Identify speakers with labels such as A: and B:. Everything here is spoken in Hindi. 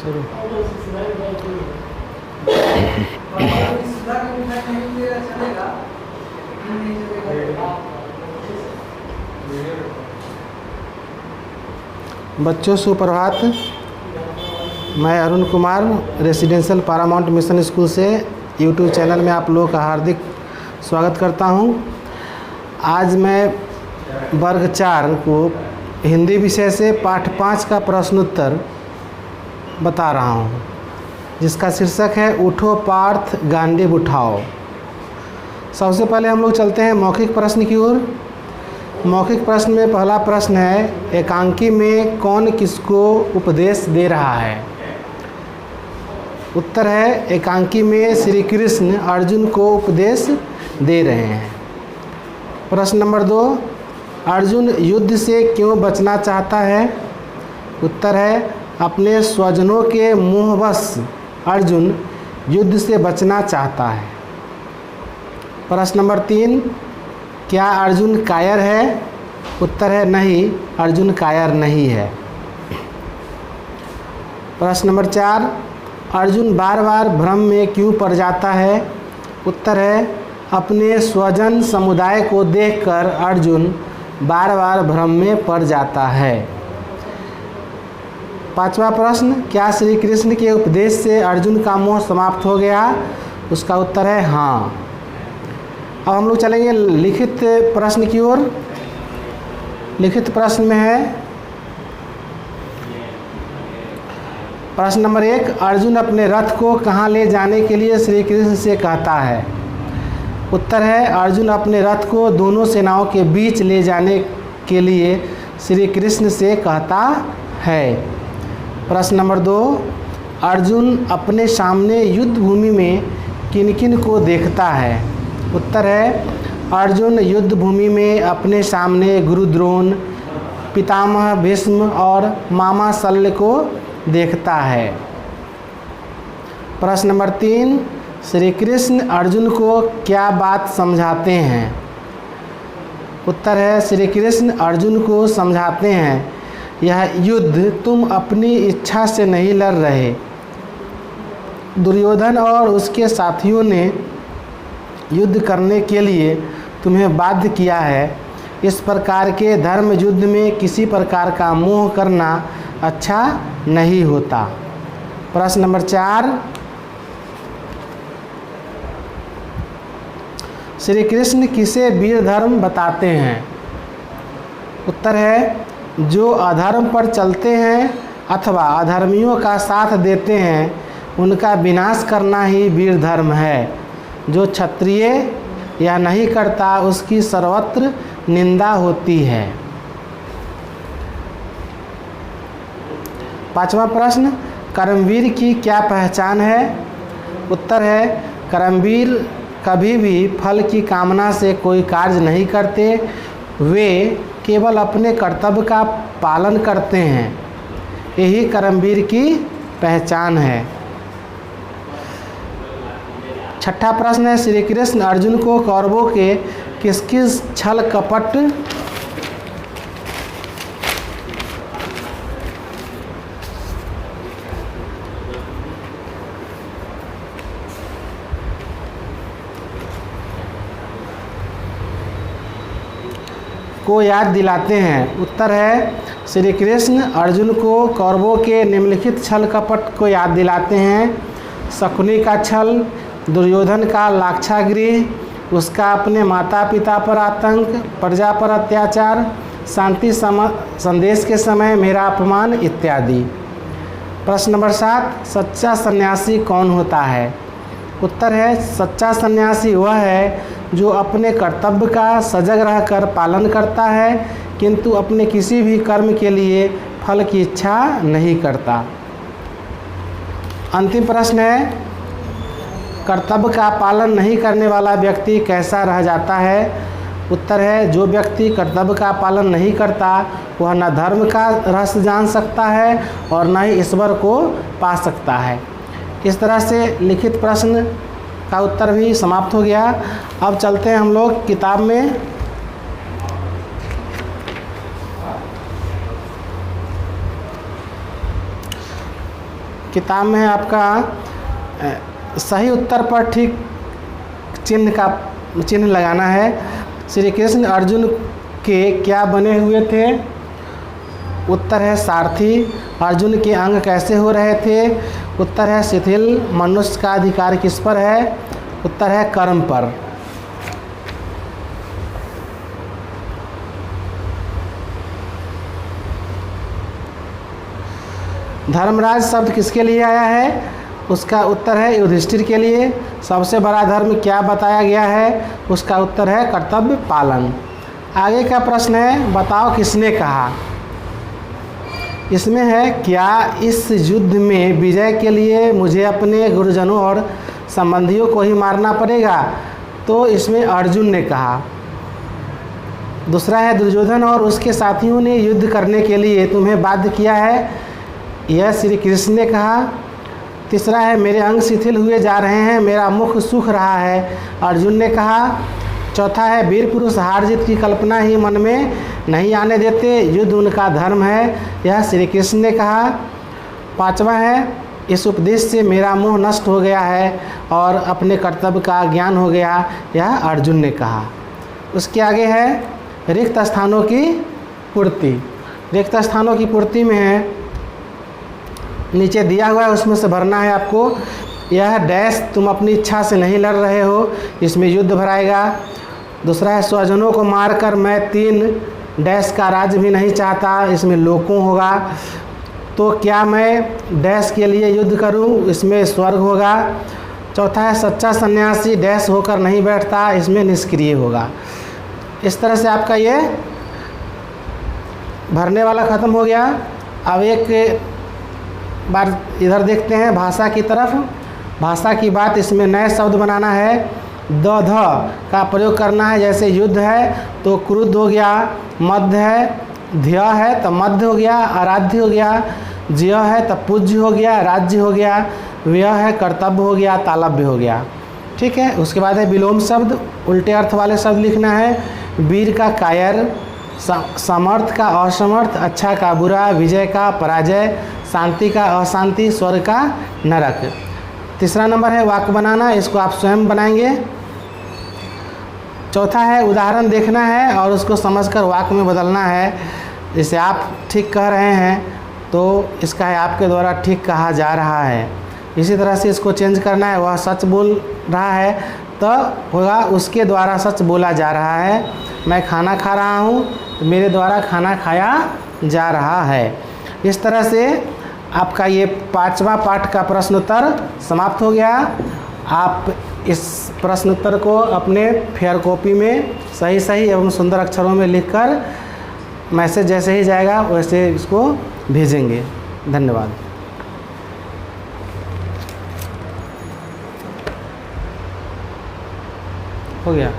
A: शुरू। बच्चों सुप्रभात। मैं Arun Kumar residential Paramount mission school से यूट्यूब चैनल में आप लोगों का हार्दिक स्वागत करता हूं। आज मैं वर्ग 4 को हिंदी विषय से पाठ 5 का प्रश्नोत्तर बता रहा हूं, जिसका शीर्षक है उठो पार्थ गांडीव उठाओ। सबसे पहले हम लोग चलते हैं मौखिक प्रश्न की ओर। मौखिक प्रश्न में पहला प्रश्न है, एकांकी में कौन किसको उपदेश दे रहा है? उत्तर है, एकांकी में श्री कृष्ण अर्जुन को उपदेश दे रहे हैं। प्रश्न नंबर 2, अर्जुन युद्ध से क्यों बचना चाहता है? उत्तर है, अपने स्वजनों के मोहवश अर्जुन युद्ध से बचना चाहता है। प्रश्न नंबर 3, क्या अर्जुन कायर है? उत्तर है, नहीं, अर्जुन कायर नहीं है। प्रश्न नंबर 4, अर्जुन बार बार भ्रम में क्यों पड़ जाता है? उत्तर है, अपने स्वजन समुदाय को देखकर अर्जुन बार बार भ्रम में पड़ जाता है। पांचवा प्रश्न, क्या श्री कृष्ण के उपदेश से अर्जुन का मोह समाप्त हो गया? उसका उत्तर है हाँ। अब हम लोग चलेंगे लिखित प्रश्न की ओर। लिखित प्रश्न में है प्रश्न नंबर 1, अर्जुन अपने रथ को कहाँ ले जाने के लिए श्री कृष्ण से कहता है? उत्तर है, अर्जुन अपने रथ को दोनों सेनाओं के बीच ले जाने के लिए श्री कृष्ण से कहता है। प्रश्न नंबर 2, अर्जुन अपने सामने युद्ध भूमि में किन किन को देखता है? उत्तर है, अर्जुन युद्ध भूमि में अपने सामने गुरु द्रोण, पितामह भीष्म और मामा शल्य को देखता है। प्रश्न नंबर 3, श्री कृष्ण अर्जुन को क्या बात समझाते हैं? उत्तर है, श्री कृष्ण अर्जुन को समझाते हैं, यह युद्ध तुम अपनी इच्छा से नहीं लड़ रहे। दुर्योधन और उसके साथियों ने युद्ध करने के लिए तुम्हें बाध्य किया है। इस प्रकार के धर्म युद्ध में किसी प्रकार का मोह करना अच्छा नहीं होता। प्रश्न नंबर 4, श्री कृष्ण किसे वीर धर्म बताते हैं? उत्तर है, जो अधर्म पर चलते हैं अथवा अधर्मियों का साथ देते हैं, उनका विनाश करना ही वीर धर्म है। जो क्षत्रिय यह नहीं करता उसकी सर्वत्र निंदा होती है। पांचवा प्रश्न, कर्मवीर की क्या पहचान है? उत्तर है, कर्मवीर कभी भी फल की कामना से कोई कार्य नहीं करते, वे केवल अपने कर्तव्य का पालन करते हैं। यही कर्मवीर की पहचान है। छठा प्रश्न है, श्री कृष्ण अर्जुन को कौरवों के किस किस छल कपट को याद दिलाते हैं? उत्तर है, श्री कृष्ण अर्जुन को कौरवों के निम्नलिखित छल कपट को याद दिलाते हैं। शकुनी का छल, दुर्योधन का लाक्षागृह, उसका अपने माता पिता पर आतंक, प्रजा पर अत्याचार, शांति संदेश के समय मेरा अपमान इत्यादि। प्रश्न नंबर 7, सच्चा सन्यासी कौन होता है? उत्तर है, सच्चा सन्यासी वह है जो अपने कर्तव्य का सजग रहकर पालन करता है, किंतु अपने किसी भी कर्म के लिए फल की इच्छा नहीं करता। अंतिम प्रश्न है, कर्तव्य का पालन नहीं करने वाला व्यक्ति कैसा रह जाता है? उत्तर है, जो व्यक्ति कर्तव्य का पालन नहीं करता वह न धर्म का रहस्य जान सकता है और न ही ईश्वर को पा सकता है। इस तरह से लिखित प्रश्न का उत्तर भी समाप्त हो गया। अब चलते हैं हम लोग किताब में। किताब में है आपका सही उत्तर पर ठीक चिन्ह लगाना है। श्री कृष्ण अर्जुन के क्या बने हुए थे? उत्तर है सारथी। अर्जुन के अंग कैसे हो रहे थे? उत्तर है शिथिल। मनुष्य का अधिकार किस पर है? उत्तर है कर्म पर। धर्मराज शब्द किसके लिए आया है? उसका उत्तर है युधिष्ठिर के लिए। सबसे बड़ा धर्म क्या बताया गया है? उसका उत्तर है कर्तव्य पालन। आगे का प्रश्न है, बताओ किसने कहा? इसमें है, क्या इस युद्ध में विजय के लिए मुझे अपने गुरुजनों और संबंधियों को ही मारना पड़ेगा? तो इसमें अर्जुन ने कहा। दूसरा है, दुर्योधन और उसके साथियों ने युद्ध करने के लिए तुम्हें बाध्य किया है? यह श्री कृष्ण ने कहा। तीसरा है, मेरे अंग शिथिल हुए जा रहे हैं, मेरा मुख सूख रहा है, अर्जुन ने कहा। चौथा है, वीर पुरुष हार जीत की कल्पना ही मन में नहीं आने देते, युद्ध उनका धर्म है, यह श्री कृष्ण ने कहा। पांचवा है, इस उपदेश से मेरा मोह नष्ट हो गया है और अपने कर्तव्य का ज्ञान हो गया, यह अर्जुन ने कहा। उसके आगे है रिक्त स्थानों की पूर्ति। रिक्त स्थानों की पूर्ति में है, नीचे दिया हुआ है उसमें से भरना है आपको। यह डैश तुम अपनी इच्छा से नहीं लड़ रहे हो, इसमें युद्ध भराएगा। दूसरा है, स्वजनों को मारकर मैं 3 डैश का राज्य भी नहीं चाहता, इसमें लोकों होगा। तो क्या मैं डैश के लिए युद्ध करूं, इसमें स्वर्ग होगा। चौथा है, सच्चा सन्यासी डैश होकर नहीं बैठता, इसमें निष्क्रिय होगा। इस तरह से आपका ये भरने वाला ख़त्म हो गया। अब एक बार इधर देखते हैं भाषा की तरफ। भाषा की बात, इसमें नए शब्द बनाना है। द ध का प्रयोग करना है। जैसे युद्ध है तो क्रुद्ध हो गया, मध्य है, ध्य है तो मध्य हो गया, आराध्य हो गया, ज्य है तो पूज्य हो गया, राज्य हो गया, व्यय है कर्तव्य हो गया, तालव्य हो गया। ठीक है। उसके बाद है विलोम शब्द, उल्टे अर्थ वाले शब्द लिखना है। वीर का कायर, समर्थ का असमर्थ, अच्छा का बुरा, विजय का पराजय, शांति का अशांति, स्वर्ग का नरक। तीसरा नंबर है वाक्य बनाना, इसको आप स्वयं बनाएंगे। चौथा है उदाहरण देखना है और उसको समझकर वाक्य में बदलना है। जैसे आप ठीक कह रहे हैं तो इसका है आपके द्वारा ठीक कहा जा रहा है। इसी तरह से इसको चेंज करना है, वह सच बोल रहा है तो होगा उसके द्वारा सच बोला जा रहा है। मैं खाना खा रहा हूँ तो मेरे द्वारा खाना खाया जा रहा है। इस तरह से आपका ये 5वां पाठ का प्रश्नोत्तर समाप्त हो गया। आप इस प्रश्नोत्तर को अपने फेयर कॉपी में सही एवं सुंदर अक्षरों में लिखकर मैसेज जैसे ही जाएगा वैसे इसको भेजेंगे। धन्यवाद। हो गया।